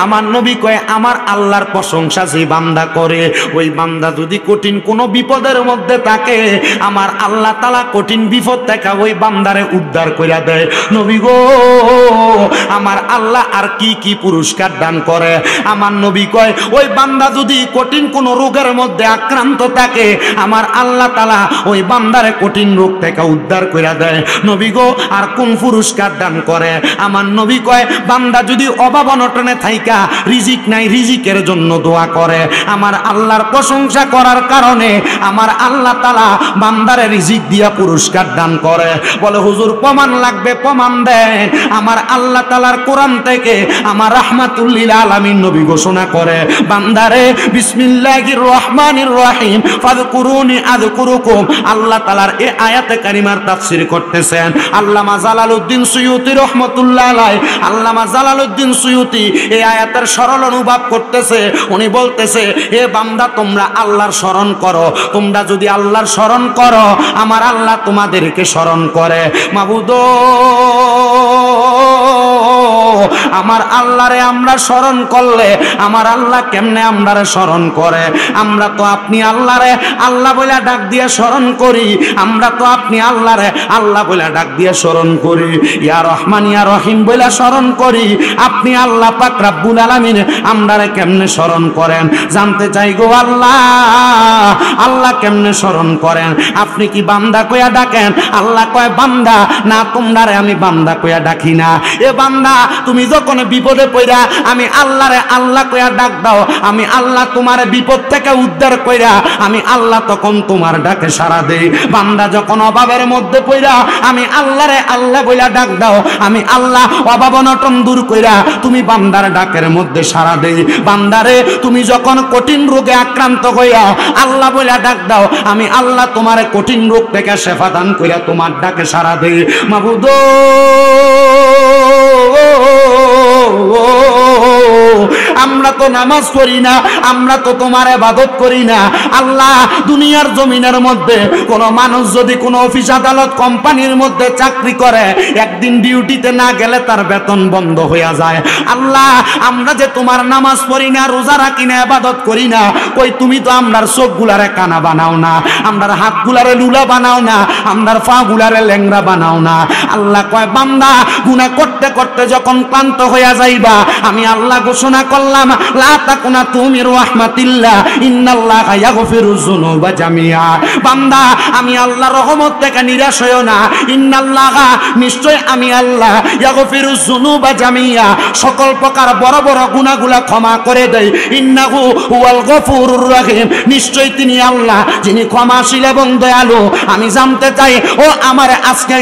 আমার নবী কয় আমার আল্লাহর প্রশংসা যে বান্দা করে, ওই বান্দা যদি কঠিন কোনো বিপদের মধ্যে থাকে, আমার আল্লাহ তাআলা কঠিন বিপদ থেকে ওই বান্দারে উদ্ধার কইরা দেয়। নবী গো, আমার আল্লাহ আর কি কি পুরস্কার দান করে। আমার নবী কয় ওই বান্দা যদি কঠিন কোনো রোগের মধ্যে আক্রান্ত থাকে, আমার আল্লাহ তাআলা ওই বান্দারে কঠিন রোগ থেকে উদ্ধার কইরা দেয়। নবী গো, আর কোন পুরস্কার দান করে। আমার নবী কয় বান্দা যদি অভাব অনটনে থাইকা রিজিক নাই, রিজিকের জন্য দোয়া করে, আমার আল্লাহর প্রশংসা করার কারণে আমার আল্লাহ তাআলা বান্দারে রিজিক দিয়া পুরস্কার দান করে। বলে হুজুর প্রমাণ লাগবে, প্রমাণ দেন। আমার আল্লাহ তাআলার কোরআন থেকে আমার রাহমাতুল লিল আলামিন নবী ঘোষণা করে, বান্দারে বিসমিল্লাহির রহমানির রহিম ফাযকুরুনি আযকুরুকুম। আল্লাহ তাআলার এই আয়াতে কারিমার তাফসীর করতেছেন আল্লামা জালালউদ্দিন সুয়ুতী রাহমাতুল্লাহ আলাইহি। আল্লামা জালালউদ্দিন সুয়ুতী এই আয়াতের সরল অনুবাদ করতেছে। উনি বলতেছে, হে বান্দা তোমরা আল্লাহর স্মরণ করো, তোমরা যদি আল্লাহর স্মরণ করো, আমার আল্লাহ তোমাদেরকে স্মরণ করে। মাবুদ, আমার আল্লাহরে আমরা স্মরণ করলে আমার আল্লাহ কেমনে আমরারে স্মরণ করে। আমরা তো আপনি আল্লাহরে আল্লাহ বলে ডাক দিয়ে স্মরণ করি, আমরা তো আপনি আল্লাহরে আল্লাহ বলে ডাক দিয়ে স্মরণ করি, ইয়া রহমান ইয়া রহিম বলে স্মরণ করি। আপনি আল্লাহ পাক রব্বুল আলামিন আমরারে কেমনে স্মরণ করেন জানতে চাই গো আল্লাহ। আল্লাহ কেমনে স্মরণ করেন? আপনি কি বান্দা কইয়া ডাকেন? আল্লাহ কয় বান্দা না, তোমরারে আমি বান্দা কইয়া ডাকি না। এ বান্দা তুমি যখন বিপদে পড়া আমি আল্লাহরে আল্লাহ কইয়া ডাক দাও, আমি আল্লাহ তোমার বিপদ থেকে উদ্ধার কইরা আমি আল্লাহ তখন তোমার ডাকে সাড়া দেই। বান্দা যখন অভাবের মধ্যে পড়া আমি আল্লাহরে আল্লাহ বইলা ডাক দাও, আমি আল্লাহ অভাব অনটন দূর কইরা তুমি বান্দার ডাকের মধ্যে সাড়া দেই। বান্দারে তুমি যখন কঠিন রোগে আক্রান্ত হইয়া আল্লাহ বইলা ডাক দাও, আমি আল্লাহ তোমার কঠিন রোগ থেকে শেফা দান কইরা তোমার ডাকে সাড়া দেই। মাবুদ, আমরা তো নামাজ পড়ি না, আমরা তো তোমার ইবাদত করি না। আল্লাহ, দুনিয়ার জমিনের মধ্যে কোন মানুষ যদি কোন অফিস আদালত কোম্পানির মধ্যে চাকরি করে, একদিন ডিউটিতে না গেলে তার বেতন বন্ধ হয়ে যায়। আল্লাহ, আমরা যে তোমার নামাজ পড়ি না, রোজা রাখি না, ইবাদত করি না, কই তুমি তো আমরার চোখ গুলারে কানা বানাও না, আমরার হাত গুলারে লুলা বানাও না, আমরার পা গুলারে ল্যাংরা বানাও না। আল্লাহ কয় বান্দা গুনাহ করতে করতে যখন ক্লান্ত হইয়া যাইবা, আমি আল্লাহ ঘোষণা করলাম লা তাকুনাতু মির রাহমাতিল্লাহ ইন্নাল্লাহা ইয়াগফিরুয যুনুবা জামিআ। বান্দা আমি আল্লাহর রহমত থেকে নিরাশ হইও না। ইন্নাল্লাহা, নিশ্চয় আমি আল্লাহ, ইয়াগফিরুয যুনুবা জামিআ, সকল প্রকার বড় বড় গুনাহগুলা ক্ষমা করে দেই। ইন্নাহু হুয়াল গফুরুর রহিম, নিশ্চয় তিনি আল্লাহ যিনি ক্ষমাশীল এবং দয়ালু। আমি জানতে চাই ও আমার আজকে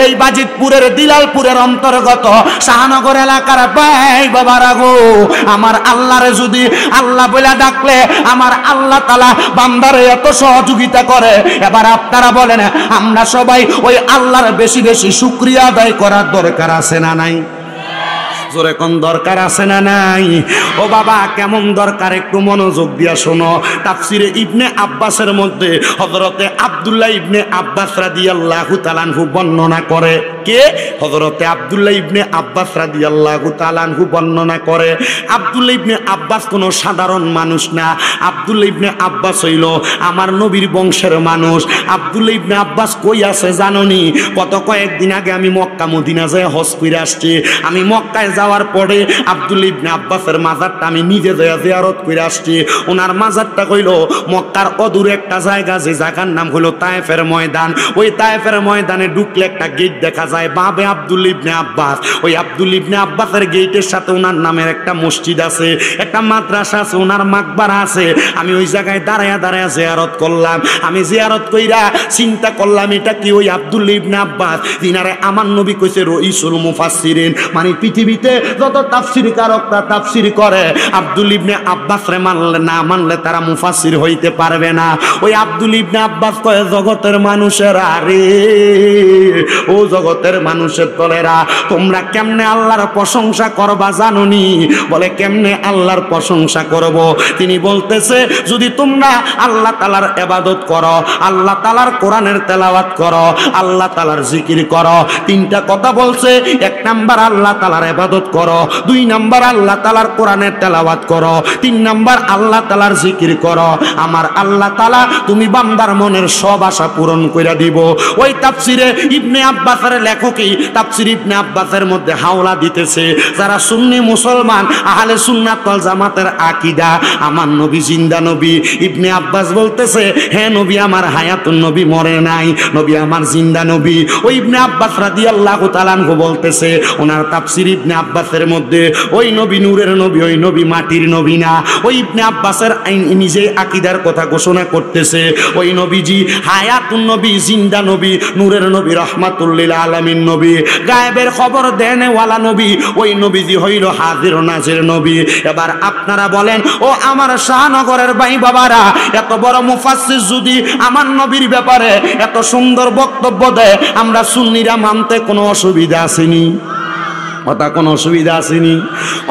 এই বাজিতপুরের দিলালপুরের অন্তর্গত শাহনগর এলাকার ভাই বাবারা গো, আমার আল্লাহরে যদি আল্লাহ বলে ডাকলে আমার আল্লাহ তাআলা বান্দারে এত সহযোগিতা করে। এবার আপনারা বলেন, আমরা সবাই ওই আল্লাহর বেশি বেশি শুকরিয়া আদায় করার দরকার আছে না নাই? জোরে কোন দরকার আছে না নাই? ও বাবা, কেমন দরকার একটু মনোযোগ দিয়া শোনো। তাফসিরে ইবনে আব্বাসের মধ্যে হযরতে আব্দুল্লাহ ইবনে আব্বাস রাদিয়াল্লাহু তাআলা আনহু বর্ণনা করে। কে? হযরতে আব্দুল্লাহ ইবনে আব্বাস রাদিয়াল্লাহু তাআলা আনহু বর্ণনা করে। আব্দুল্লাহ ইবনে আব্বাস কোনো সাধারণ মানুষ না। আব্দুল্লাহ ইবনে আব্বাস হইল আমার নবীর বংশের মানুষ। আব্দুল্লাহ ইবনে আব্বাস কই আছে জানোনি? কত কয়েকদিন আগে আমি মক্কা মদিনা যায় হজ করে আসছি। আমি মক্কায় যাওয়ার পরে আব্দুল্লাহ ইবনে আব্বাসের মাজারটা আমি নিজে যায় জিয়ারত করে আসছি। ওনার মাজারটা কইল মক্কার অদূরে একটা জায়গা, যে জায়গার নাম হলো তায়েফের ময়দান। ওই তায়েফের ময়দানে ঢুকলে একটা গেট দেখা যায়, বাবে আব্দুল্লাহ ইবনে আব্বাস। ওই আব্দুল্লাহ ইবনে আব্বাসের গেটের সাথে ওনার নামের একটা মসজিদ আছে, একটা মাদ্রাসা আছে, ওনার মাকবারা আছে। আমি ওই জায়গায় দাঁড়ায়া দাঁড়ায়া জিয়ারত করলাম। আমি জিয়ারত কইরা চিন্তা করলাম, এটা কি ওই আব্দুল্লাহ ইবনে আব্বাস যিনারে আমার নবী কইছে রইসুল মুফাসসিরিন, মানে পৃথিবীতে যত তাফসীর কারকরা তাফসীর করে আব্দুল্লাহ ইবনে আব্বাস রে মানলে না মানলে তারা মুফাসসির হইতে পারবে না। ওই আব্দুল্লাহ ইবনে আব্বাস কয়, জগতের মানুষেরা রে, ও জগতের মানুষের দলেরা, তোমরা কেমনে আল্লাহর প্রশংসা করবা জানোনি? বলে কেমনে আল্লাহর প্রশংসা করব? তিনি বলতেছে, যদি তোমরা আল্লাহ তাআলার ইবাদত করো, আল্লাহ তাআলার কোরআনের তেলাওয়াত করো, আল্লাহ তাআলার জিকির করো। তিনটা কথা বলছে। এক নাম্বার আল্লাহ তাআলার ইবাদত ইবাদত করো, 2 নাম্বার আল্লাহ তাআলার কোরআনের তেলাওয়াত করো, 3 নাম্বার আল্লাহ তাআলার জিকির করো, আমার আল্লাহ তাআলা তুমি বান্দার মনের সব আশা পূরণ কইরা দিব। ওই তাফসিরে ইবনে আব্বাসের লেখকই তাফসির ইবনে আব্বাসের মধ্যে হাওলা দিতেছে, যারা সুন্নি মুসলমান আহলে সুন্নাত ওয়াল জামাতের আকীদা, আমার নবী জিন্দা নবী। ইবনে আব্বাস বলতেছে, হ্যাঁ নবী আমার হায়াতুন নবী মরে নাই, নবী আমার জিন্দা নবী। ওই ইবনে আব্বাস রাদিয়াল্লাহু তাআলা আনহু বলতেছে ওনার তাফসির ইবনে আব্বাসের মধ্যে, ওই নবী নূরের নবী, ওই নবী মাটির নবী না। ওই ইবনে আব্বাসের নিজেই আকীদার কথা ঘোষণা করতেছে, ওই নবীজি হায়াতুন নবী, জিন্দা নবী, নূরের নবী, রাহমাতুল লিল আলামিন নবী, গায়েবের খবর দেনেওয়ালা নবী। ওই নবীজি হইল হাজির ও নাজির নবী। এবার আপনারা বলেন, ও আমার শাহনগরের ভাই বাবারা, এত বড় মুফাসসির যদি আমার নবীর ব্যাপারে এত সুন্দর বক্তব্য দেয়, আমরা সুন্নিরা মানতে কোনো অসুবিধা আসেনি? কথা কোনো অসুবিধা আসেনি?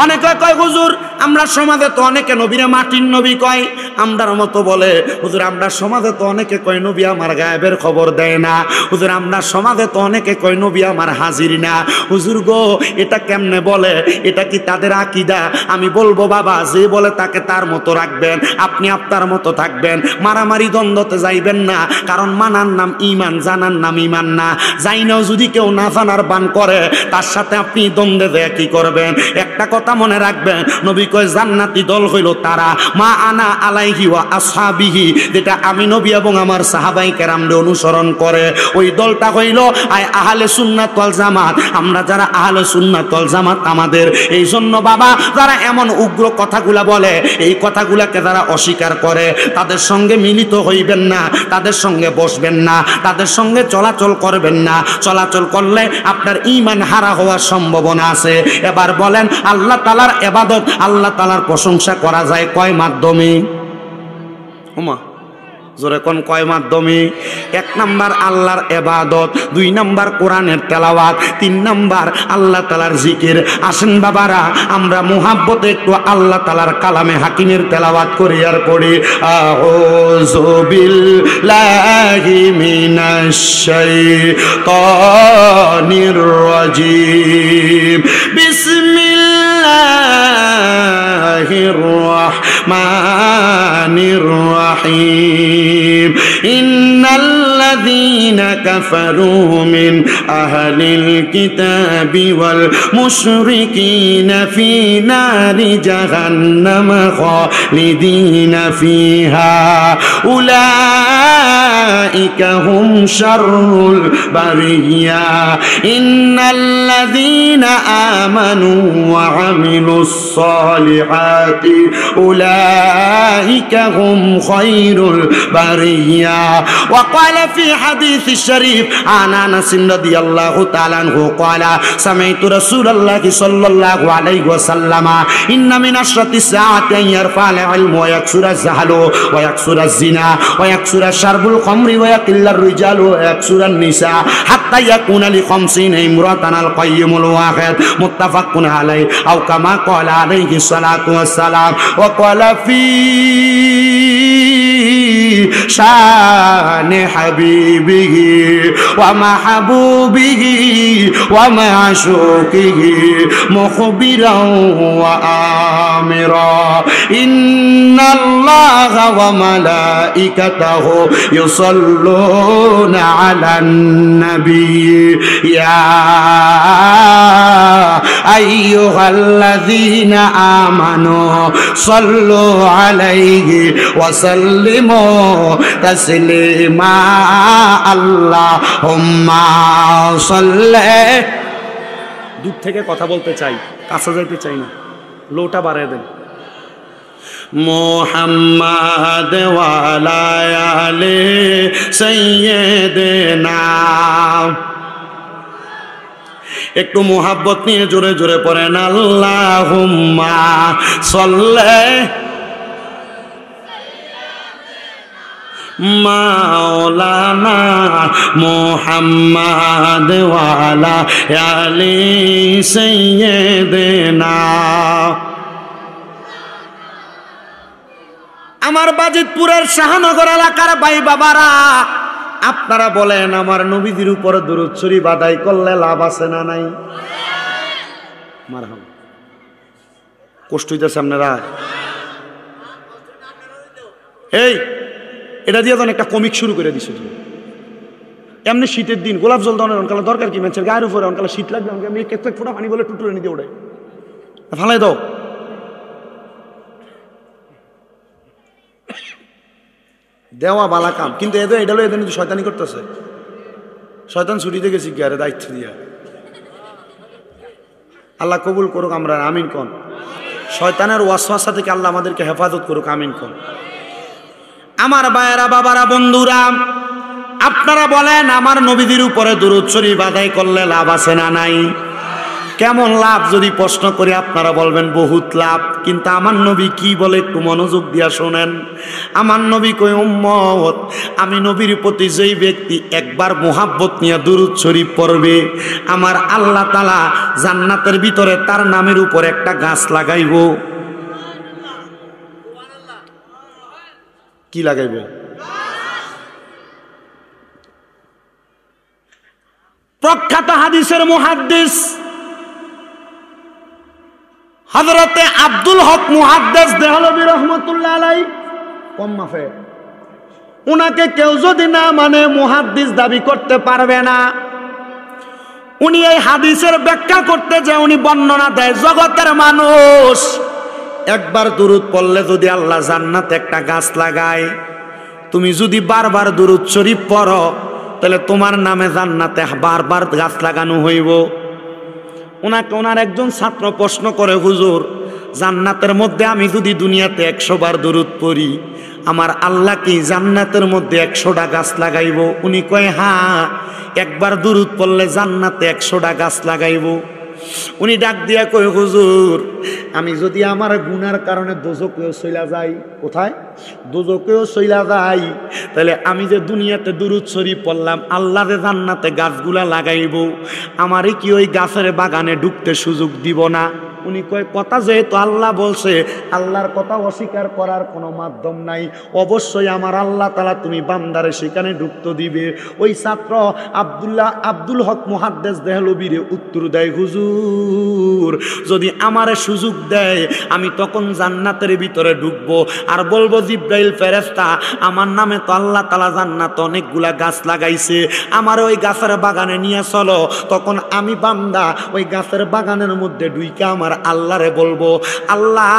অনেকে কয় হুজুর আমরা সমাজে তো অনেকে নবীরে মাটির নবী কয়, আমরার মতো বলে হুজুর আমরা সমাজে তো অনেকে কয় নবী আমার গায়েবের খবর দেয় না, হুজুর আমরা সমাজে তো অনেকে কয় নবী আমার হাজির না। হুজুর গো এটা কেমনে বলে? এটা কি তাদের আকীদা? আমি বলবো বাবা, যে বলে তাকে তার মতো রাখবেন, আপনি আপনার মতো থাকবেন, মারামারি দ্বন্দ্বতে যাইবেন না, কারণ মানার নাম ঈমান, জানার নাম ঈমান না। জাইনাও যদি কেউ না জানার বান করে, তার সাথে আপনি দ্বন্দ্বে দেয়া কি করবেন? একটা কথা মনে রাখবেন, নবী কয় জান্নাতি দল হইল তারা মা আনা আলাইহি ওয়া আসহাবিহি, যেটা আমি নবী এবং আমার সাহাবায়ে কেরামকে অনুসরণ করে, ওই দলটা হইল আহলে সুন্নাত ওয়াল জামাত। আমরা যারা আহলে সুন্নাত ওয়াল জামাত আমাদের, এই জন্য বাবা যারা এমন উগ্র কথাগুলা বলে, এই কথাগুলাকে যারা অস্বীকার করে, তাদের সঙ্গে মিলিত হইবেন না, তাদের সঙ্গে বসবেন না, তাদের সঙ্গে চলাচল করবেন না। চলাচল করলে আপনার ঈমান হারা হওয়ার সম্ভাবনা আছে। এবার বলেন, আল্লাহ তাআলার ইবাদত, আল্লাহ তাআলার প্রশংসা করা যায় কয় মাধ্যমে? ওমা জোরে কোন কয় মাধ্যমে? 1 নাম্বার আল্লাহর ইবাদত, 2 নাম্বার কোরআনের তেলাওয়াত, 3 নাম্বার আল্লাহ তাআলার জিকির। আসেন বাবারা, আমরা মুহাব্বতে একটু আল্লাহ তাআলার কালামে হাকিমের তেলাওয়াত করি আর পড়ি, আউযু বিল্লাহি মিনাশ শাইতানির রাজিম, বিসমিল্লাহির রাহমানির রাহিম, ইন্নাল্লাযীনা কাফারু মিন আহলিল কিতাবি ওয়াল মুশরিকিনা ফী নারি জাহান্নাম খালিদিনা ফীহা উলাইকা হুম শাররুল বারিয়া ইন্নাল্লাযীনা আমানু ওয়া আমিলুস সালিহাতি উলাইকা হুম খায়রুল বারিয়া। وقال في حديث الشريف عن انس رضي الله تعالى عنه قال سمعت رسول الله صلى الله عليه وسلم ان من اشرط الساعه ان يرفع العلم ويكثر الجهل ويكثر الزنا ويكثر شرب الخمر ويقل الرجال ويكثر النساء حتى يكون ل50 امرأة القيم الواحد متفق عليه او كما قال عليه الصلاه والسلام. وقال في شان حبيبه ومحبوبه ومعشوقه مخبرا وآمرا إن الله وملائكته يصلون على النبي يا أيها الذين آمنوا صلوا عليه وسلموا تسليما اللهم صل। দূর থেকে কথা বলতে চাই, কাছে যেতে চাই না, লোটা বাড়িয়ে দেন। মুহাম্মাদ ওয়া আলা আলি সাইয়্যিদিনা, একটু মুহাব্বত নিয়ে জোরে জোরে পড়েন, আল্লাহুম্মা সাল্লি মাওলানা মুহাম্মাদ ওয়া আলা আলি সাইয়্যিদিনা। আমার বাজিতপুরের শাহনগর এলাকার ভাই বাবারা, আপনারা বলেন আমার নবীজির উপর দরুদ শরীফ আদায় করলে লাভ আছে না নাই? মারহাবা। কষ্ট হইতেছে আপনারা? এই এটা দিয়ে তখন একটা কমিক শুরু করে দিছে। এমনি শীতের দিন গোলাপ জল দানের অনকালা দরকার কি? মানুষের গায়ের উপরে অনকালা শীত লাগবে, আমি কেক ফোটা পানি বলে টুটুরে নিতে ওড়ে ফালাই দাও। দেওয়া বালা কাম, কিন্তু এদের এটা এদের শয়তানি করতেছে। শয়তান ছুটিতে গেছি গিয়ারে দায়িত্ব দিয়া। আল্লাহ কবুল করুক, আমরা আমিন কোন। শয়তানের ওয়াসওয়াসা থেকে আল্লাহ আমাদেরকে হেফাজত করুক, আমিন কোন। আমার ভাইয়েরা, বাবারা, বন্ধুরা, আপনারা বলেন আমার নবীদের উপরে দুরূদ শরীফ আদায় করলে লাভ আছে না নাই? কেমন লাভ যদি প্রশ্ন করি আপনারা বলবেন বহুত লাভ। কিন্তু আমার নবী কি বলে একটু মনোযোগ দিয়া শোনেন। আমার নবী কই, উম্মত আমি নবীর প্রতি যেই ব্যক্তি একবার মুহাব্বত নিয়ে দুরূদ শরীফ পড়বে, আমার আল্লাহ তাআলা জান্নাতের ভিতরে তার নামের উপর একটা গাছ লাগাইব। কি লাগাইব? প্রখ্যাত হাদিসের মুহাদ্দিস হযরতে আব্দুল হক মুহাদ্দিস দেহলভী রাহমাতুল্লাহ আলাইহি, কম মাফে উনাকে কেউ যদি না মানে মুহাদ্দিস দাবি করতে পারবে না। উনি এই হাদিসের ব্যাখ্যা করতে যে উনি বর্ণনা দেয়, জগতের মানুষ একবার দুরূদ পড়লে যদি আল্লাহ জান্নাতে একটা গাছ লাগায়, তুমি যদি বারবার দুরূদ শরীফ পড়ো তাহলে তোমার নামে জান্নাতে বারবার গাছ লাগানো হইব। ওনার একজন ছাত্র প্রশ্ন করে, হুজুর জান্নাতের মধ্যে আমি যদি দুনিয়াতে 100 বার দুরূদ পড়ি, আমার আল্লাহ কি জান্নাতের মধ্যে 100টা গাছ লাগাইব? উনি কয়, হ্যাঁ, একবার দুরূদ পড়লে জান্নাতে 100টা গাছ লাগাইব। উনি ডাক দিয়া কয়, হুজুর আমি যদি আমার গুনার কারণে দোজকেও চইলা যাই, কোথায়? দোজকেও চইলা যাই, তাহলে আমি যে দুনিয়াতে দুরূদ শরীফ পড়লাম, আল্লাহ যে জান্নাতে গাছগুলা লাগাইব, আমারই কি ওই গাছের বাগানে ঢুকতে সুযোগ দিব না? উনি কয়, কথা যেহেতু আল্লাহ বলছে, আল্লাহর কথা অস্বীকার করার কোনো মাধ্যম নাই, অবশ্যই আমার আল্লাহ তাআলা তুমি বান্দারে সেখানে ঢুকতে দিবে। ওই ছাত্র আব্দুল হক মুহাদ্দিস দেহলভীরে উত্তর দেয়, হুজুর যদি আমারে সুযোগ দেয় আমি তখন জান্নাতের ভিতরে ঢুকবো আর বলবো, জিব্রাইল ফেরেশতা আমার নামে তো আল্লাহ তাআলা জান্নাতে অনেকগুলা গাছ লাগাইছে, আমার ওই গাছের বাগানে নিয়ে চলো। তখন আমি বান্দা ওই গাছের বাগানের মধ্যে ঢুইকা আমার আল্লাহরে বলবো, আল্লাহ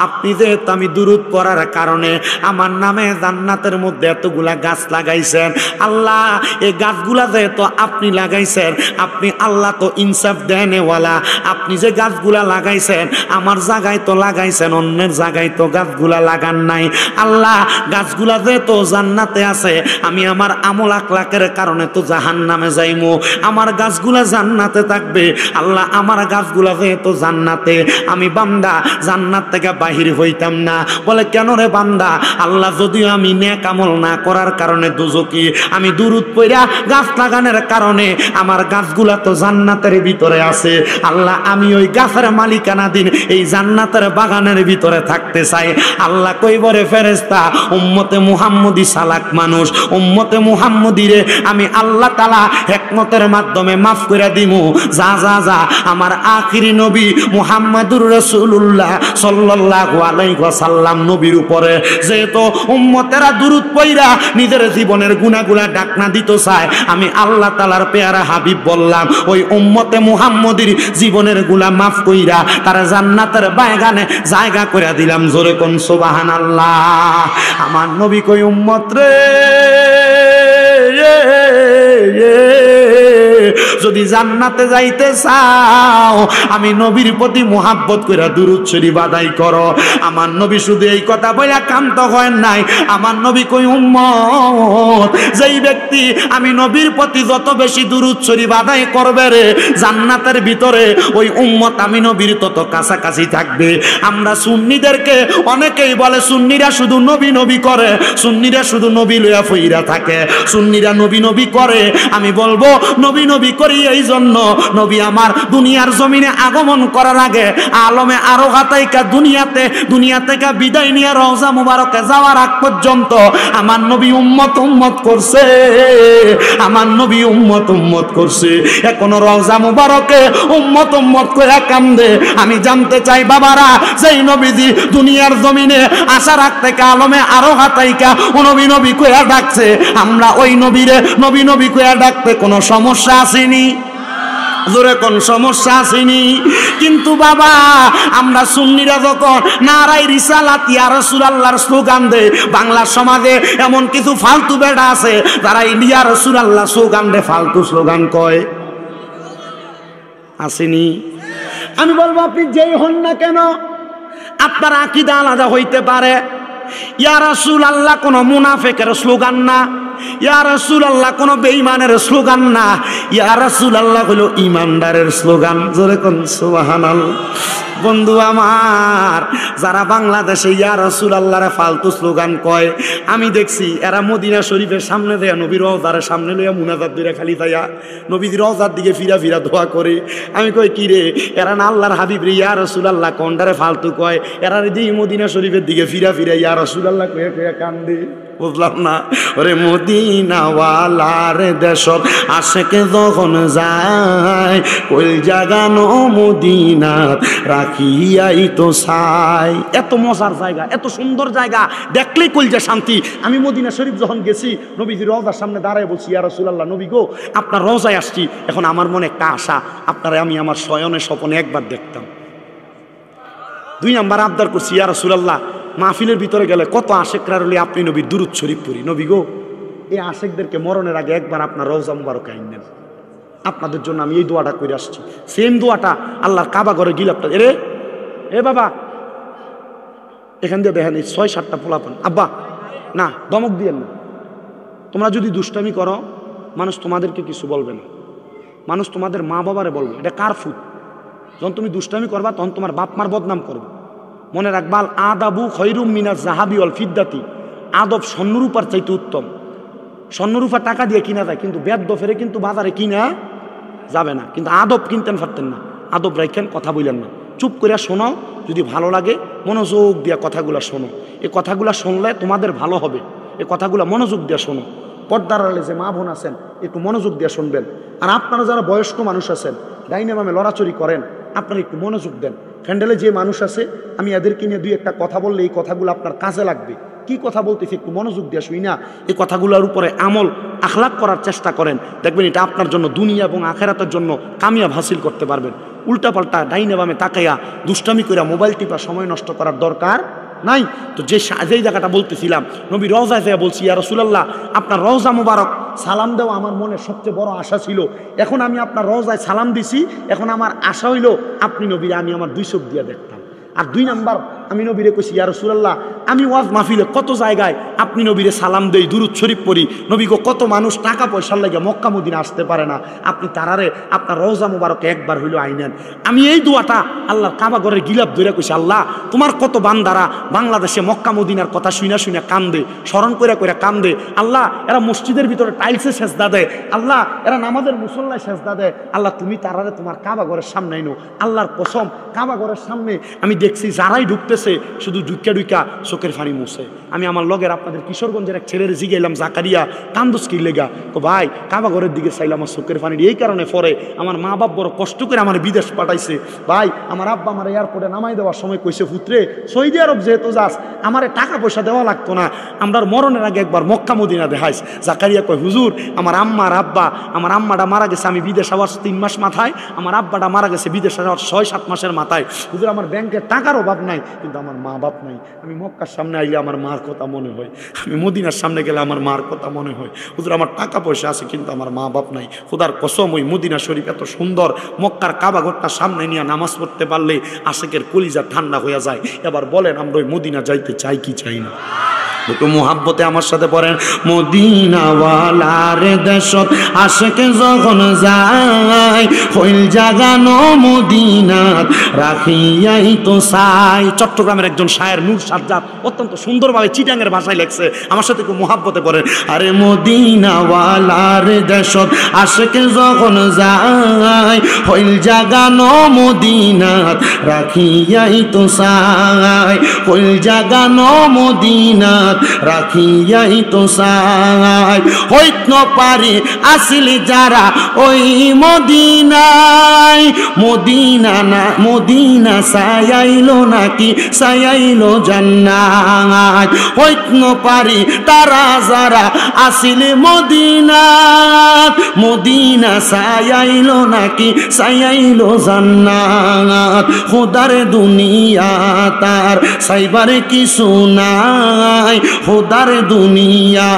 আপনি যেহেতু আমি দুরূদ পড়ার কারণে আমার নামে জান্নাতের মধ্যে এতগুলা গাছ লাগাইছেন, আল্লাহ এই গাছগুলা যেহেতু আপনি লাগাইছেন, আপনি আল্লাহ তো ইনসাফ দেনেওয়ালা, আপনি যে গাছগুলা লাগাইছেন আমার জায়গায় তো লাগাইছেন, অন্যের জায়গায় তো গাছগুলা লাগান নাই। আল্লাহ গাছগুলা যেহেতু জান্নাতে আছে, আমি আমার আমল আখলাকের কারণে তো জাহান্নামে যাইমু, আমার গাছগুলা জান্নাতে থাকবে। আল্লাহ আমার গাছগুলা যেহেতু জান্নাতে, আমি বান্দা জান্নাত থেকে বাহির হইতাম না। বলে, কেন রে বান্দা? আল্লাহ যদিও আমি নেক আমল না করার কারণে দোজকি, আমি দুরূদ পড়া গাছ লাগানোর কারণে আমার গাছগুলা তো জান্নাতের ভিতরে আছে। আল্লাহ আমি ওই গাছের মালিকানা দিন এই জান্নাতের বাগানের ভিতরে থাকতে চাই। আল্লাহ কইবরে, ফেরেশতা উম্মতে মুহাম্মদী চালাক মানুষ, উম্মতে মুহাম্মদীরে আমি আল্লাহ তাআলা হিকমতের মাধ্যমে মাফ করে দিমু। যা যা যা আমার আখিরি নবী মুহাম্মাদুর রাসূলুল্লাহ সাল্লাল্লাহু আলাইহি ওয়াসাল্লাম নবীর উপরে যেহেতু উম্মতেরা দুরূদ পড়া নিজের জীবনের গুনাহগুলা ঢাকনা দিত চায়, আমি আল্লাহ তাআলার পেয়ারা হাবিব বললাম, ওই উম্মতে মুহাম্মদীর জীবনের গুনাহ মাফ কইরা তার জান্নাতের বাগানে জায়গা করে দিলাম। জোরে কোন সুবহানাল্লাহ। আমার নবী কই, উম্মত রে যদি জান্নাতে যাইতে চাও আমি নবীর প্রতি মুহাব্বত কইরা দুরূদ শরীফ আদায় করো। আমার নবী শুধু এই কথা বইলা কান্ত হয় নাই, আমার নবী কই, উম্মত যেই ব্যক্তি আমি নবীর প্রতি যত বেশি দুরূদ শরীফ আদায় করবে রে, জান্নাতের ভিতরে ওই উম্মত আমি নবীর তত কাছাকাছি থাকবে। আমরা সুন্নিদেরকে অনেকেই বলে সুন্নিরা শুধু নবী নবী করে, সুন্নিরা শুধু নবী লইয়া ফইরা থাকে, সুন্নিরা নবী নবী করে। আমি বলবো, নবী নবী করে করি এই জন্য, নবী আমার দুনিয়ার জমিনে আগমন করার আগে আলমে আরো হাতাইকা দুনিয়া থেকে বিদায় নিয়ে রওজা মুবারকে যাওয়ার আগ পর্যন্ত আমার নবী উম্মত করছে, আমার নবী উম্মত করছে। এখনো রওজা মুবারকে উম্মত করে কান্দে। আমি জানতে চাই বাবারা, যেই নবীজি দুনিয়ার জমিনে আসার আগ থেকে আলমে আরো হাতাইকা নবী কইয়া ডাকছে, আমরা ওই নবীরে নবী কইয়া ডাকতে কোনো সমস্যা আসেনি? জোরে কোন সমস্যা আসেনি? কিন্তু বাবা আমরা সুন্নিরা যখন নারায়ে রিসালাত ইয়া রাসূলুল্লাহর স্লোগান দেয়, বাংলা সমাজে এমন কিছু ফালতু বেড়া আছে যারা ইয়া রাসূলুল্লাহ স্লোগান দেয়, ফালতু স্লোগান কয়। আসেনি? আমি বলবো আপনি যেই হন না কেন, আপনার আকীদা আলাদা হইতে পারে। ইয়া রাসূলুল্লাহ কোন মুনাফিকের স্লোগান না, ইয়া রাসূলুল্লাহ কোন বেঈমানের স্লোগান না, ইয়া রাসূলুল্লাহ হলো ঈমানদারের স্লোগান। জোরে কোন সুবহানাল্লাহ। বন্ধু আমার, যারা বাংলাদেশে ইয়া রাসূলুল্লাহর ফালতু স্লোগান কয়, আমি দেখছি এরা মদিনা শরীফের সামনে দেয়া নবীর রওজার সামনে লইয়া মুনাজাত দিরা খালি তাইয়া নবীর রওজার দিকে ফিরা দোয়া করে। আমি কই কি রে, এরা না আল্লাহর হাবিব রে ইয়া রাসূলুল্লাহ কোনটারে ফালতু কয়? এরা যদি মদিনা শরীফের দিকে ফিরা ইয়া রাসূলুল্লাহ কইয়া কান্দে। বুঝলাম না। ওরে মদিনাওয়ালার দেশত আশেকে যখন যায়, কই জাগানো মদিনাত রাখিয়াই তো চাই। এত মজার জায়গা, এত সুন্দর জায়গা, দেখলেই কলজা শান্তি। আমি মদিনা শরীফ যখন গেছি, নবীজির রওজার সামনে দাঁড়ায় বলছি, ইয়া রাসূলুল্লাহ নবী গো, আপনার রওজায় আসছি, এখন আমার মনে একটা আশা, আপনারা আমি আমার শয়নে স্বপনে একবার দেখতাম। 2 নাম্বার আবদার করছি, ইয়া রাসূলুল্লাহ মাহফিলের ভিতরে গেলে কত আশেকরা রইলে আপনি নবীর দুরূদ শরীফ পড়ি, নবী গো এই আশেকদেরকে মরণের আগে একবার আপনার রওজা মুবারক আইনেন। আপনাদের জন্য আমি এই দোয়াটা করে আসছি। সেম দোয়াটা আল্লাহর কাবা ঘরে গিলাপটা। এ বাবা, এখান দিয়ে দেখেন 6-7টা পোলাপান। আব্বা না, দমক দিয়েন না। তোমরা যদি দুষ্টামি করো, মানুষ তোমাদেরকে কিছু বলবে না, মানুষ তোমাদের মা বাবারে বলবে এটা কার ফুট। যখন তুমি দুষ্টামি করবা তখন তোমার বাপ মার বদনাম করবে। মনে রাখবাল আদাবু খৈরুম মিনাজ জাহাবি ওয়াল ফিদ্দাতি, আদব স্বর্ণরূপার চাইতে উত্তম। স্বর্ণরূপা টাকা দিয়ে কিনা যায়, কিন্তু বেদ্য ফেরে কিন্তু বাজারে কিনা যাবে না। কিন্তু আদব কিনতেন পারতেন না। আদব রাখেন, কথা বললেন না, চুপ করে শোনো। যদি ভালো লাগে মনোযোগ দিয়া কথাগুলো শোনো। এই কথাগুলো শুনলে তোমাদের ভালো হবে। এই কথাগুলো মনোযোগ দিয়া শোনো। পর্দার আড়ালে যে মা বোন আছেন একটু মনোযোগ দিয়া শুনবেন। আর আপনারা যারা বয়স্ক মানুষ আছেন, ডাইনে বামে লড়াচড়ি করেন, আপনারা একটু মনোযোগ দেন। ফ্যান্ডেলে যে মানুষ আছে, আমি এদেরকে নিয়ে 2-1টা কথা বললে এই কথাগুলো আপনার কাজে লাগবে। কি কথা বলতেছি একটু মনোযোগ দিয়ে শুই না। এই কথাগুলোর উপরে আমল আখলাক করার চেষ্টা করেন, দেখবেন এটা আপনার জন্য দুনিয়া এবং আখেরাতের জন্য কামিয়াব হাসিল করতে পারবেন। উল্টাপাল্টা ডাইনে বামে তাকাইয়া দুষ্টামি করে মোবাইল টিপা সময় নষ্ট করার দরকার নাই। তো যেই জায়গাটা বলতেছিলাম, নবী রওজায় যেয়ে বলছি, ইয়া রাসূলুল্লাহ আপনার রওজা মুবারক সালাম দেওয়া আমার মনের সবচেয়ে বড় আশা ছিল। এখন আমি আপনার রওজায় সালাম দিছি, এখন আমার আশা হইল আপনি নবীরে আমি আমার 2 চোখ দিয়ে দেখতাম। আর 2 নাম্বার আমি নবীরে কইছি, ইয়া রাসূলুল্লাহ আমি ওয়াজ মাহফিলে কত জায়গায় আপনি নবীরে সালাম দেই, দুরূদ শরীফ পড়ি, নবী গো কত মানুষ টাকা পয়সার লাগে মক্কা মদিনা আসতে পারে না, আপনি তারারে আপনার রওজা মুবারকে একবার হইলো আইনেন। আমি এই দোয়াটা আল্লাহর কাবা ঘরের গিলাপ ধরে কইছি, আল্লাহ তোমার কত বান্দারা বাংলাদেশে মক্কা মদিনার কথা শুনে কান্দে, স্মরণ করে কান্দে। আল্লাহ এরা মসজিদের ভিতরে টাইলসে সেজদা দেয়, আল্লাহ এরা নামাজের মুসল্লায় সেজদা দেয়, আল্লাহ তুমি তারারে তোমার কাবা ঘরের সামনে আইনো। আল্লাহর কসম কাবা ঘরের সামনে আমি দেখছি যারাই ঢুকতেছে শুধু ঢুকা চোখের ফানি মুছে। আমি আমার লগের আপনাদের কিশোরগঞ্জের এক ছেলের জিগাইলাম, জাকারিয়া কান্দুস কি লেগা? তো ভাই কাবা ঘরের দিকে চাইলাম আমার চোখের ফানি এই কারণে পরে আমার মা বাপ বড় কষ্ট করে আমার বিদেশ পাঠাইছে। ভাই আমার আব্বা আমার এয়ারপোর্টে নামাই দেওয়ার সময় কইছে, পুত্রে সৌদি আরব যেহেতু যাস আমার টাকা পয়সা দেওয়া লাগতো না, আমরা মরণের আগে একবার মক্কা মদিনা দেখাইস। জাকারিয়া কয়, হুজুর আমার আম্মার আব্বা, আমার আম্মাটা মারা গেছে আমি বিদেশ আবার 3 মাস মাথায়, আমার আব্বাটা মারা গেছে বিদেশ আবার 6-7 মাসের মাথায়। হুজুর আমার ব্যাংকে টাকার অভাব নাই, কিন্তু আমার মা বাপ নাই। আমি মক্কার সামনে আইলে আমার মার কথা মনে হয়, আমি মদিনার সামনে গেলে আমার মার কথা মনে হয়। হুজুর আমার টাকা পয়সা আছে কিন্তু আমার মা বাপ নাই। খোদার কসম ওই মদিনা শরীফ এত সুন্দর, মক্কার কাবা ঘরটা সামনে নিয়ে নামাজ পড়তে পারলে আশেকের কলিজা ঠান্ডা হয়ে যায়। এবার বলেন আমরা ওই মদিনা যাইতে চাই কি চাই না? একটু মুহাব্বতে আমার সাথে পড়েন, মদিনাওয়ালার দেশত আশেকে যখন যায়, হইল জাগানো মদিনাত রাখিয়াই তো চাই। চট্টগ্রামের একজন শায়ের নূর সাজ্জাদ অত্যন্ত সুন্দরভাবে চিটাঙ্গের ভাষায় লেখছে, আমার সাথে একটু মুহাব্বতে পড়েন। আরে মদিনাওয়ালার দেশত আশেকে যখন যায়, হইল জাগানো মদিনাত রাখিয়াই তো চাই, হইল জাগানো মদিনাত রাখিয়াই তো চাই। হইত ন পারি আসিলি যারা ওই মদিনায়, মদিনা না মদিনা সায়াইলো নাকি সায়াইলো জান্নাত। হইত ন পারি তারা যারা আসিলি মদিনাত, মদিনা সায়াইলো নাকি সায়াইলো জান্নাত। খোদার দুনিয়া তার সাইবার কিছু নাই, খোদার দুনিয়া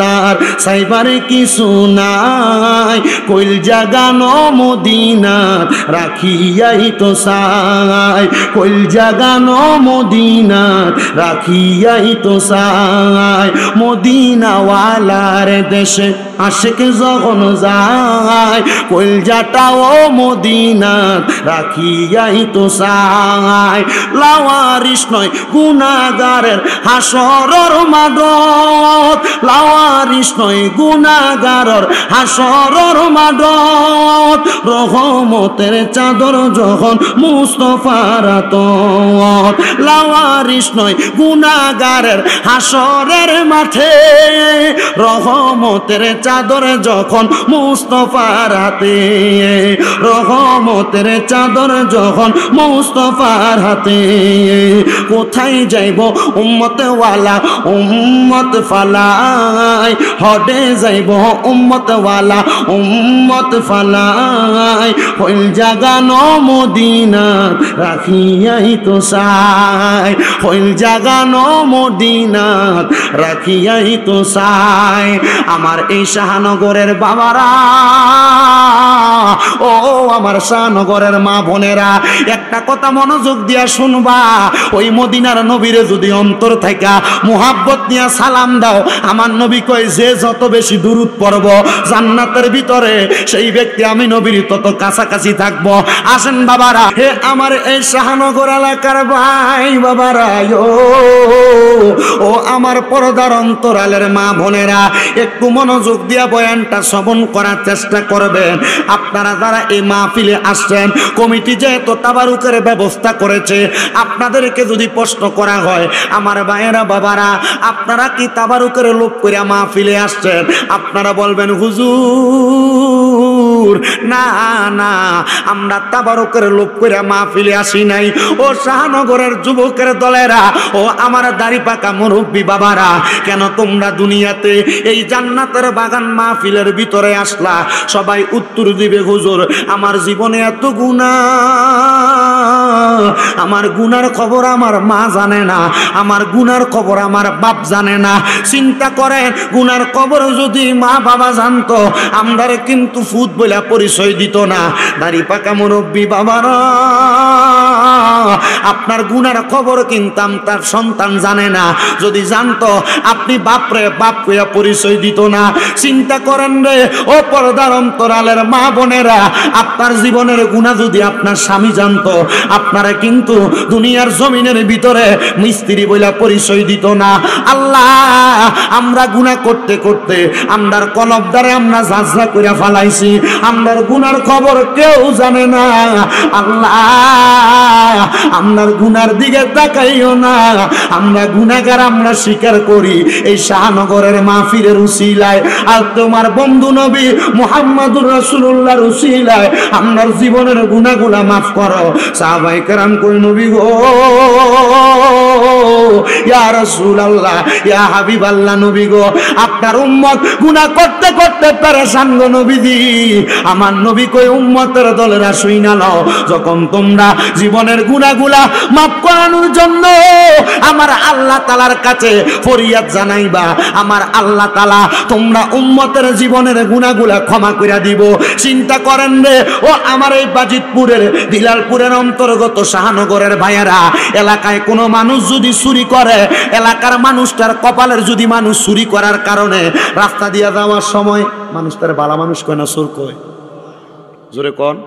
তার সাইবার কিছু নাই, কইল জাগানো মদিনাত রাখিয়াই তো চাই, কইল জাগানো মদিনাত রাখিয়াই তো চাই। মদিনাওয়ালার দেশে আশেক যখন যায়, কইল জাটাও মদিনাত রাখিয়াই তো চাই। লাওয়ারিস নয় গুনাহগারের হাসরের মাঠত, লাওয়ারিস নয় গুনাহগারের হাসরের মাঠত, রহমতের চাদর যখন মুস্তাফার হাতত। লাওয়ারিস নয় গুনাহগারের হাসরের মাঠে, রহমতের চাদর যখন মুস্তাফার হাতে, রহমতের চাদর যখন মুস্তাফার হাতে। কোথায় যাইব উম্মত ওয়ালা উম্মত ফালাই, হডে যাইব উম্মত ওয়ালা উম্মত ফালাই, হইল জাগানো মদিনাত রাখিয়াই তো চাই, হইল জাগানো মদিনাত রাখিয়াই তো চাই। আমার এই শাহনগরের বাবারা, ও আমার শাহনগরের মা বোনেরা, একটা কথা মনোযোগ দিয়া শুনবা। ওই মদিনার নবীরে যদি অন্তর থাকা মুহাব্বত নিয়ে সালাম দাও, আমার নবী কয় যে যত বেশি দুরূদ পড়ব জান্নাতের ভিতরে, সেই ব্যক্তি আমি নবীর তত কাছাকাছি থাকবো। আসেন বাবারা, হে আমার এই শাহনগর এলাকার ভাই বাবারা, ও আমার পর্দার অন্তরালের মা বোনেরা, একটু মনোযোগ দিয়া বয়ানটা শ্রবণ করার চেষ্টা করবেন। আপনারা যারা এই মাহফিলে আসছেন, কমিটি যেহেতু তাবারুকের ব্যবস্থা করেছে, আপনাদেরকে যদি প্রশ্ন করা হয়, আমার ভাইয়েরা বাবারা, আপনারা কি তাবারুকের লোক করে মাহফিলে আসছেন? আপনারা বলবেন হুজুর না না, আমরা তাবারুকের লোক করে মাহফিলে আসি নাই। ও শাহনগরের যুবকের দলেরা, ও আমার দাড়ি পাকা মুরব্বী বাবারা, কেন তোমরা দুনিয়াতে এই জান্নাতের বাগান মাহফিলের ভিতরে আসলা? সবাই উত্তর দিবে হুজুর আমার জীবনে এত গুনাহ, আমার গুনার খবর আমার মা জানে না, আমার গুনার খবর আমার বাপ জানে না। চিন্তা করেন, গুনার খবর যদি মা বাবা জানতো, আমরা কিন্তু ফুট বলে পরিচয় দিত না। দাড়ি পাকা মুরব্বী বাবারা, আপনার গুনার খবর কিন্তু তার সন্তান জানে না। যদি জানতো, আপনি বাপরে বাপ কইয়া পরিচয় দিত না। চিন্তা করেন রে ও পর্দার অন্তরালের মা বোনেরা, আপনার জীবনের গুনাহ যদি আপনার স্বামী জানতো, আপনারা কিন্তু দুনিয়ার জমিনের ভিতরে মিস্ত্রি বইলা পরিচয় দিত না। আল্লাহ, আমরা গুনাহ করতে করতে আমরার কলব দ্বারে আমরা ঝাঁঝরা কইরা ফালাইছি, আমরার গুনার খবর কেউ জানে না। আল্লাহ, আমরার গুনার দিকে তাকাইও না, আমরা গুনাহগার, আমরা স্বীকার করি এই শাহনগরের মাহফিলের উসিলায় আর তোমার বন্ধু নবী মুহাম্মদুর রাসূলুল্লাহর উসিলায় আমরার জীবনের গুনাহগুলা মাফ করো। সাহাবায়ে কেরাম কই নবী গো, ইয়া রাসূলুল্লাহ, ইয়া হাবিবাল্লাহ, নবী গো আপনার উম্মত গুনাহ করতে করতে পেরেশান গো নবীজি। আমার নবী কই উম্মতের দলেরা শুইনা নাও, যখন তোমরা জীবনের গুনাহগুলা মাফ করানোর জন্য আমার আল্লাহ তাআলার কাছে ফরিয়াদ জানাইবা, আমার আল্লাহ তাআলা তোমরা উম্মতের জীবনের গুনাহগুলা ক্ষমা কইরা দিব। চিন্তা করেন রে ও আমার এই বাজিতপুরের দিলালপুরের অন্তর্গত শাহনগরের ভাইয়েরা, এলাকায় কোনো মানুষ যদি চুরি করে, এলাকার মানুষটার কপালের যদি মানুষ চুরি করার কারণে রাস্তা দিয়ে যাওয়ার সময় মানুষ তার বালা মানুষ কয় না চোর কয়, জোরে কোন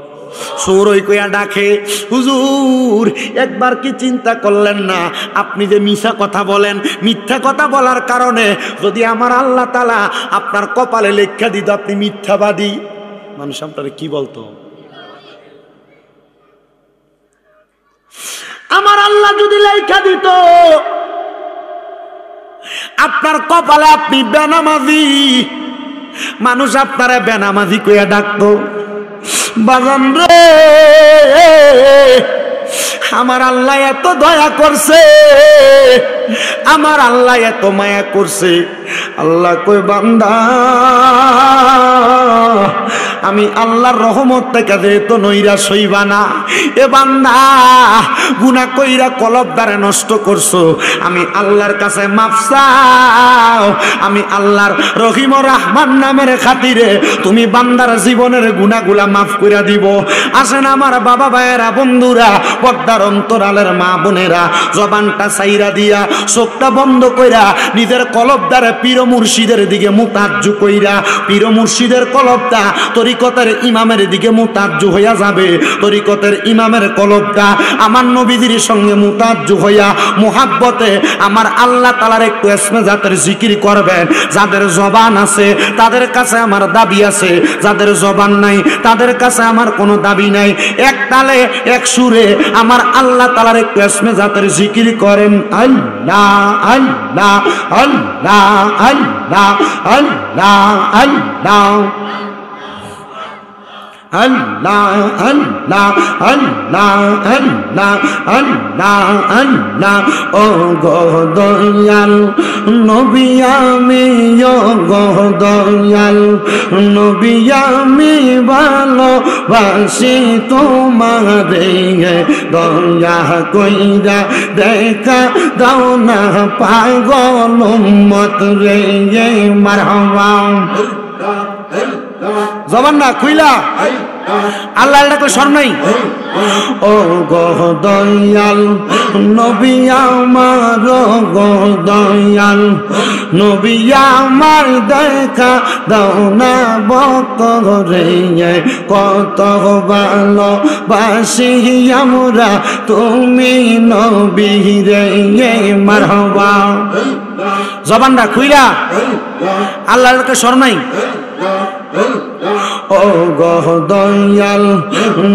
চোর ওই কইয়া ডাকে। হুজুর একবার কি চিন্তা করলেন না, আপনি যে মিথ্যা কথা বলেন, মিথ্যা কথা বলার কারণে যদি আমার আল্লাহ তাআলা আপনার কপালে লেখা দিত আপনি মিথ্যাবাদী, মানুষ আপনার কি বলতো? আমার আল্লাহ যদি লেখা দিত আপনার কপালে আপনি বেনামাজি, মানুষ আপনারা বেনামাজি কইয়া ডাকতো। বাজান রে, আমার আল্লাহ এত দয়া করছে, আমার আল্লাহ এত মায়া করছে। আল্লাহ কই বান্দা, আমি আল্লাহর রহমত থেকে যেহেতু নৈরাশ হইবা না, এ বান্দা গুনাহ কইরা কলব দ্বারে নষ্ট করছো, আমি আল্লাহর কাছে মাফ চাও। আমি আল্লাহর রহিম ও রহমান নামের খাতিরে তুমি বান্দার জীবনের গুনাহগুলা মাফ কইরা দিব। আসেন আমার বাবা ভাইয়েরা, বন্ধুরা, পর্দার অন্তরালের মা বোনেরা, জবানটা সাইরা দিয়া চোখটা বন্ধ কইরা নিজের কলব দ্বারে পীর মুর্শিদের দিকে মুতাজ্জু কইরা, পীর মুর্শিদের কলবটা তরিকতের ইমামের দিকে মুতাজ্জু হইয়া যাবে। তরিকতের ইমামের কলবটা আমার নবীজির সঙ্গে মুতাজ্জু হইয়া মুহাব্বতে আমার আল্লাহ তাআলার একটু ইসমে জাতের জিকির করবেন। যাদের জবান আছে তাদের কাছে আমার দাবি আছে, যাদের জবান নাই তাদের কাছে আমার কোনো দাবি নাই। এক তালে এক সুরে আমার আল্লাহ তাআলার একটু ইসমে জাতের জিকির করেন। আল্লাহ আল্লাহ আল্লাহ আল্লাহ আল্লাহ আল্লাহ আল্লাহ আল্লাহ আল্লাহ আল্লাহ আল্লাহ আল্লাহ। ও গো দয়াল নবী আমি, ও গো দয়াল নবী আমি ভালোবাসি তোমারে, দয়া কইরা দেখা দাও না পাগল উম্মত রে। মারহাবা, জবান না খুইলা আল্লাহ ডাকলে স্বর নাই। ও গো দয়াল নবী আমার, গো দয়াল নবী আমার দেখা দাও না বতরে, কত ভালোবাসি আমরা তুমি নবী রে। মারহাবা, জবানটা খুইলা আল্লাহ ডাকলে স্বর নাই। ও গো দয়াল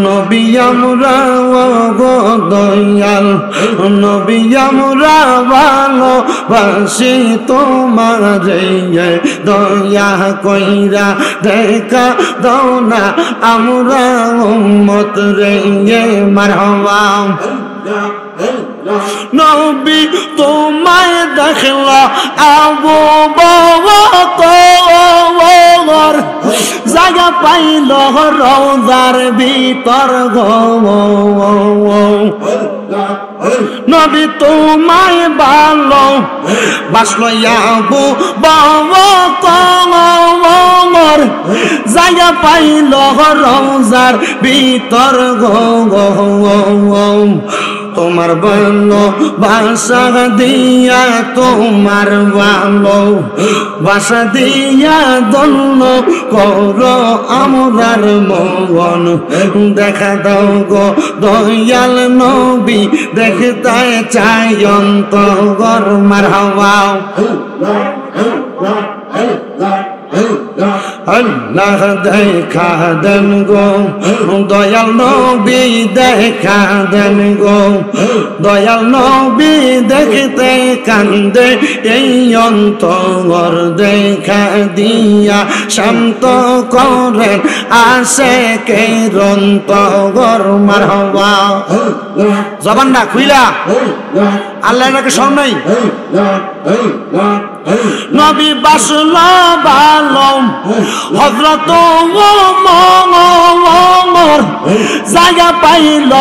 নবী আমরা, ও গো দয়াল নবী আমরা ভালোবাসি তোমারে, দয়া কইরা দেখা দাও না আমরা উম্মত রে। মারহাবা, নবী তোমায় দেখলা আবু বকর, জায়গা পাইল রওজার ভিতর গো। নবী তোমায় ভালো বাসলো আবু বকর, জায়গা পাইল রওজার ভিতর গো। তোমার ভালো ভাষা দিয়া, তোমার ভালো ভাষা দিয়া দন্য করো আমরার মন। দেখা দাও গো দয়াল নবী, দেখতে চাই অন্তর। মারহাবা, আল্লাহ দেখা দেন গো দয়াল নবী, দেখা দেন গো দয়াল নবী, দেখতে কান্দে এই অন্তর। দেখা দিয়া শান্ত করেন আশিকে অন্তর। মারহাবা, জবানটা খুইলা আল্লাহ নাকি স্বর নাই। নবী বাসল ভালো হযরত ওমর, জায়গা পাইল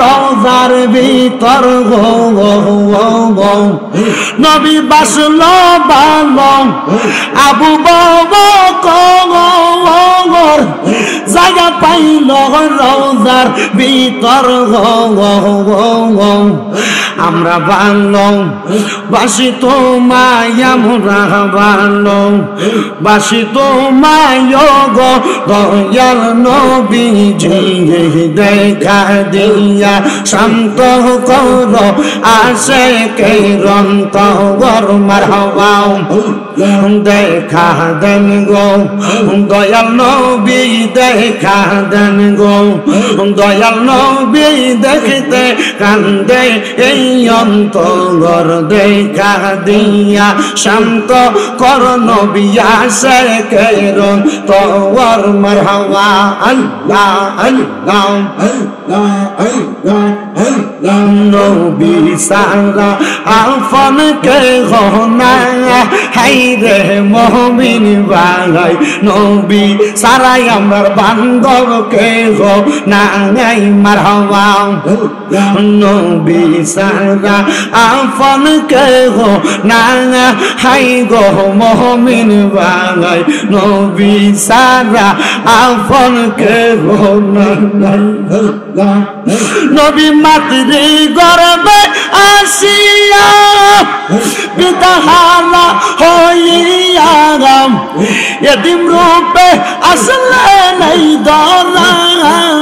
রওজার ভিতর গো। নবী বাসল ভালো আবু বকর, জায়গা পাইল রওজার ভিতর গো। আমরা ভালো বাসি তোমায়, আমরা ভালো বাসি তোমায় গো দয়াল নবীজি, দেখা দিয়া শান্ত করো আশিকের অন্তর। মারহাবা দেখা দেন গো দয়াল নবী, দেখা দেন গো দয়াল নবী, দেখতে কান্দে এই অন্তর, দেখা দিয়া শান্ত কর নবী আশিকের অন্তর। মারহাবা আল্লাহ আল্লাহ নবী সারা আফন কে গহনা, হাইরে মুমিন ভাই নবী সারাই আমার বান্ধব কে গো নাই। মারহাবা নবী সারা আফন কে গো না, হাই গো মুমিন ভাই নবী সারা আফন কে গো নাই। নবী মাতৃ গর্ভে আসিয়া পিতা হারা হইয়া, এতিম রূপে আসলেন এই দরাই।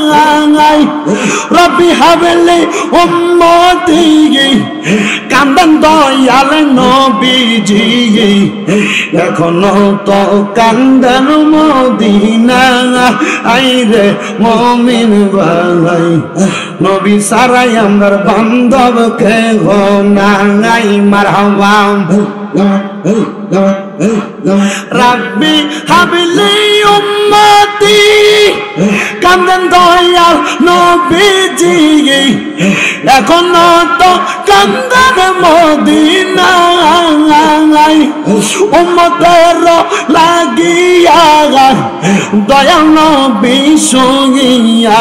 রব্বি হাবলি উম্মতি, কান্দেন দয়াল নবীজি, এখনো তো কান্দেন মদিনা। আইরে মুমিন ভাই নবী সারাই আমার বান্ধব কে গো নাই। মারহাবা রাব্বি হাবলি উম্মতি, কান্দেন দয়াল নবীজি, এখনো তো কান্দেন মদিনা। উম্মতের লাগিয়া দয়াল নবী সঙ্গিয়া,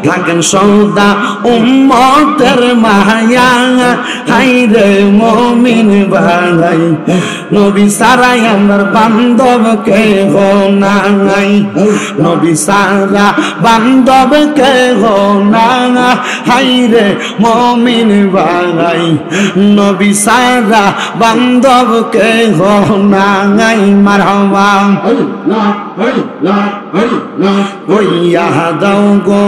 থাকেন সদা উম্মতের মায়া। হাইরে মুমিন ভাই নবী সারাই আমার বান্ধব কে গো নাই। নবী সারা বান্ধব কে গো না, হাইরে মুমিন ভাই নবী সারা বান্ধব কে গো নাই। মারহাবা কইয়া দাও গো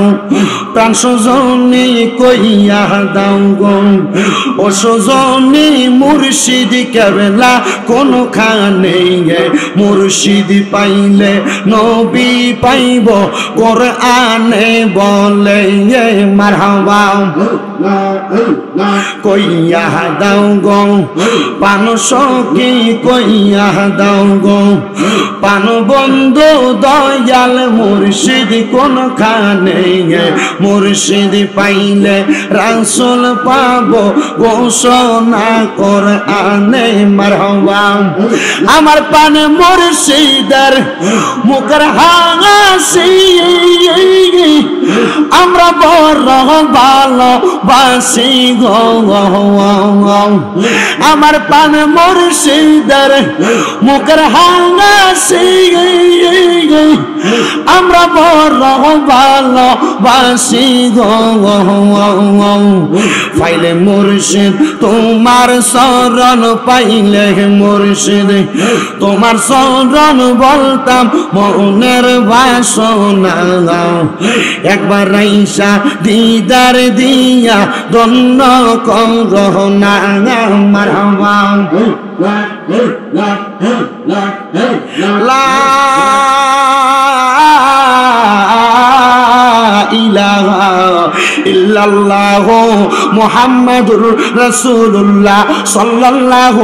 প্রাণ সজনী, কইয়া দাও গো ও সজনী, মুর্শিদ কেবলা কোনখানে, মুর্শিদ পাইলে নবী পাইব কোরআনে বলে। মারহাবা কইয়া দাও গো পান সখী, কইয়া দাও গো পান বন্ধু দয়াল, মুর্শিদ কোনখানে, মুর্শিদ পাইলে রাসূল পাবো ঘোষণা কোরআনে। মারহাবা আমার পানে মুর্শিদের মুখের হাসি, আমরা বড় ভালোবাসি গো। আমার পানে মুর্শিদের মুখের হাসি, আমরা বড় ভালোবাসি গো। পাইলে মুর্শিদ তোমার শরণ, পাইলে মুর্শিদ তোমার শরণ, বলতাম মনের বাসনা। একবার রাইসা দিদার দিয়া দন্ন করোনা। মারহাবা লা ইলাহা ইল্লাল্লাহু মুহাম্মাদুর রাসূলুল্লাহ সাল্লাল্লাহু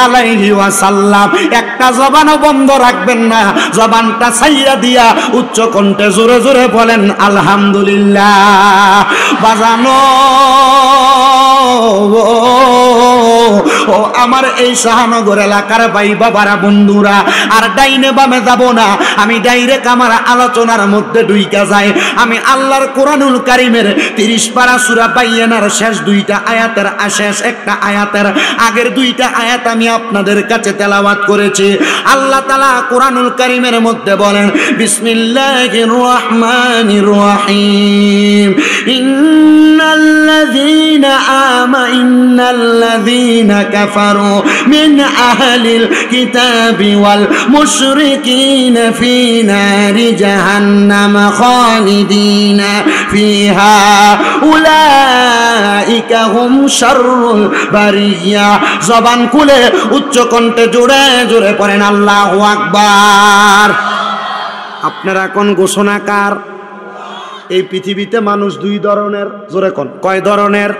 আলাইহি ওয়াসাল্লাম। একটা জবানও বন্ধ রাখবেন না, জবানটা ছাইরা দিয়া উচ্চ কণ্ঠে জোরে জোরে বলেন আলহামদুলিল্লাহ। বাজানো ও আমার এই শাহনগর এলাকার ভাই বাবারা বন্ধুরা, আর ডাইনে বামে যাব না, আমি ডাইরেক্ট আমার আলোচনার মধ্যে ঢুইকা যাই। আমি আল্লাহর কোরআনুল কারীমের 30 পারা সূরা বাইয়ানার শেষ দুইটা আয়াতের শেষ একটা আয়াতের আগের দুইটা আয়াত আমি আপনাদের কাছে তেলাওয়াত করেছি। আল্লাহ তাআলা কোরআনুল কারীমের মধ্যে বলেন বিসমিল্লাহির রহমানির রহিম, ইন্নাল্লাযীনা ইন্নাল্লাযীনা কাফারু মিন আহলিল কিতাবি ওয়াল মুশরিকিনা ফি নারি জাহান্নাম খালিদিনা ফিহা উলাইকা হুম শাররুল বারিয়া। জবান খুলে উচ্চ কণ্ঠে জোরে জোরে পড়েন আল্লাহু আকবার। আপনারা কোন ঘোষণাকার? এই পৃথিবীতে মানুষ দুই ধরনের, জোরে কোন কয় ধরনের?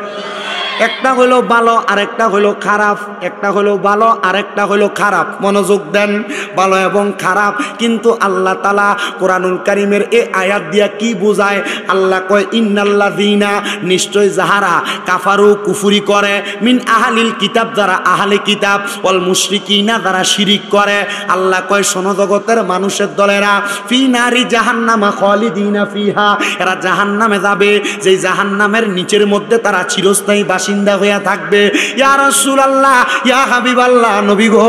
একটা হলো ভালো আর একটা হলো খারাপ। একটা হলো ভালো আর একটা হলো খারাপ। মনোযোগ দেন, ভালো এবং খারাপ। কিন্তু আল্লাহ তাআলা কোরআনুল কারীমের এই আয়াত দিয়া কি বোঝায়? আল্লাহ কয় ইন্নাল্লাযীনা, নিশ্চয় যাহারা কাফারু কুফরি করে, মিন আহলিল কিতাব, যারা আহলে কিতাব, ওয়াল মুশরিকিনা, যারা শিরিক করে। আল্লাহ কয় শোনো জগতের মানুষের দলেরা, ফি নারি জাহান্নামা খালিদিনা ফিহা, এরা জাহান্নামে যাবে, যেই জাহান্নামের নিচের মধ্যে তারা চিরস্থায়ী বাসিন্দা হইয়া থাকবে। ইয়া রাসূলুল্লাহ, ইয়া হাবিবাল্লাহ, নবী গো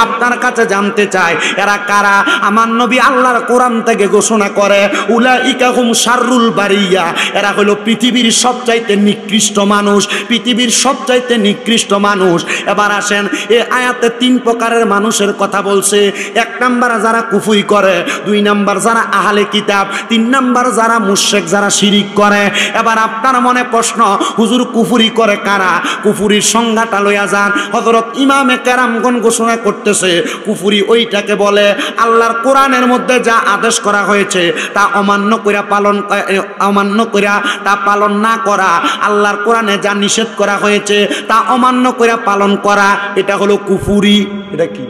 আপনার কাছে জানতে চাই এরা কারা? আমার নবী আল্লাহর কোরআন থেকে ঘোষণা করে উলাইকা হুম শাররুল বারিয়া, এরা হলো পৃথিবীর সবচাইতে নিকৃষ্ট মানুষ, পৃথিবীর সবচাইতে নিকৃষ্ট মানুষ। এবার আসেন, এই আয়াতে তিন প্রকারের মানুষের কথা বলছে। এক নাম্বার যারা কুফরি করে, দুই নাম্বার যারা আহলে কিতাব, তিন নাম্বার যারা মুশরিক, যারা শিরিক করে। এবার আপনার মনে প্রশ্ন, হুজুর কুফরি করে কারা? কুফরির সংজ্ঞাটা লইয়া যান। হযরত ইমামে কেরামগণ ঘোষণা করতেছে কুফরি ওইটাকে বলে আল্লাহর কোরআনের মধ্যে যা আদেশ করা হয়েছে তা অমান্য কইরা তা পালন না করা, আল্লাহর কোরআনে যা নিষেধ করা হয়েছে তা অমান্য কইরা পালন করা, এটা হলো কুফরি। এটা কি?